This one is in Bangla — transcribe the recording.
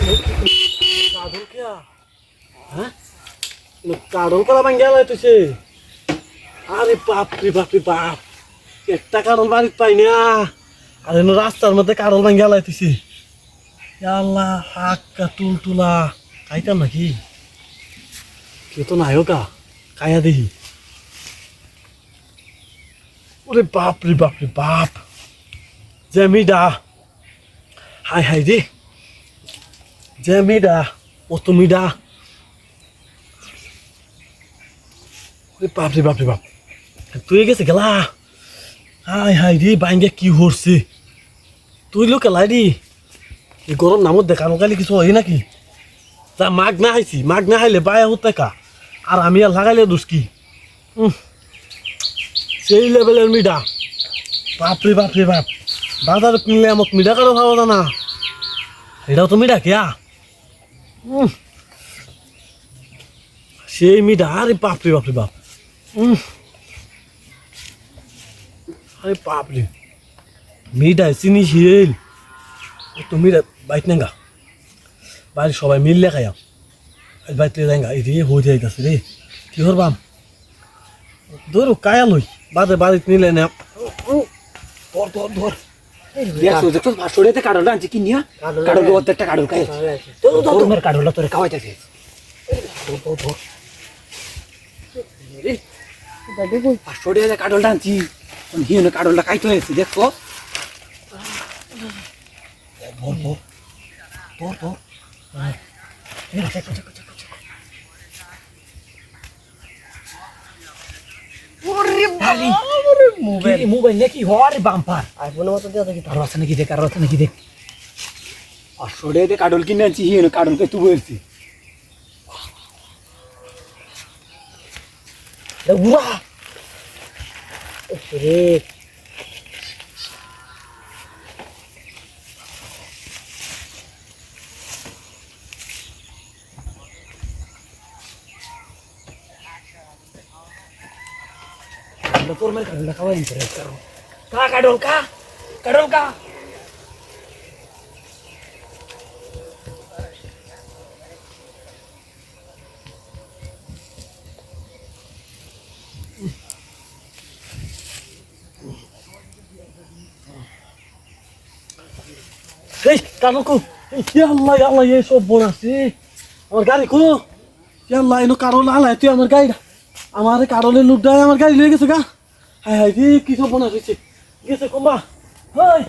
কাঁদল কিয়া হ্যাঁ কাঁদল করা ভাঙ্গা লাই তুইছে আরে বাপ রে বাপ রে বাপ একটা কাঁদল বাড়িতে পাই না আর রাস্তার মধ্যে কাঁদল ভাঙ্গা লাই তুইছে আল্লাহ হাক্কা তুলতুলা খাইতাম নাকি কেউ তো নাই কা খাইয়া দেখি ওরে বাপ রে বাপ রে বাপ জেমিডা হাই হাই রে জেমিডা ও তুমিডা ওরে বাপ রে বাপ রে বাপ তুই গেছে গেলা হাই হাই রে বাইঙ্গে কি হরছে তুই লোক কেলাই রে এই গরম নামত দেখানো কালি কিছু হয় নাকি তা মাঘ না হাইছি মাঘ না হাইলে বায়া হতে কা আর আমি আর লাগাইলে দুষ্কি সেই লেভেলের মিডা বাপরে বাপরে বাপ বাজারে কিনলে আমাকে মিডা কারো খাওয়া জানা এটাও তো মিডা কেয়া সেই মিডা আরে বাপরে বাপরে বাপ আরে বাপরে মিডা চিনি শিল তো মিডা বাইট নেগা বাড়ির সবাই মিললে খাইয়া বাইতে যাইগা এই রে হয়ে যাইতেছে রে কি করবাম ধরু কায়া লই বাদে বাড়িতে নিলে না ধর ধর ধর দেখো ভাষণে কাডলটা আনছি কিনিয়া কাডল একটা কাডল খাই তোর কাডলটা তোরে খাওয়াইতেছে ভাষণে কাডলটা আনছি হিনে কাডলটা খাইতে হয়েছে দেখো ধর ধর মোবাইল নাকি হরে বাম্পার আইফোনের মতো দেওয়া দেখি আরো আছে নাকি দেখ আরো আছে নাকি দেখ আসলে দে কাডল কিনে আনছি হিনে কাডল কে তুই বলছি উড়া রে তোর মেরে কাডলটা খাওয়াই নিতে কা কাডল কা কাডল কা এই কানো কো আল্লাহ আল্লাহ এই সব বোনাছি আমার গাড়ি কো আল্লাহ এনো কারো লালা তুই আমার গাড়ি আমার কারণে লুট দেয় আমার গাড়ি লয়ে গেছে গা হাই হাই রে কি সব বোনাছি গেছে কমবা হাই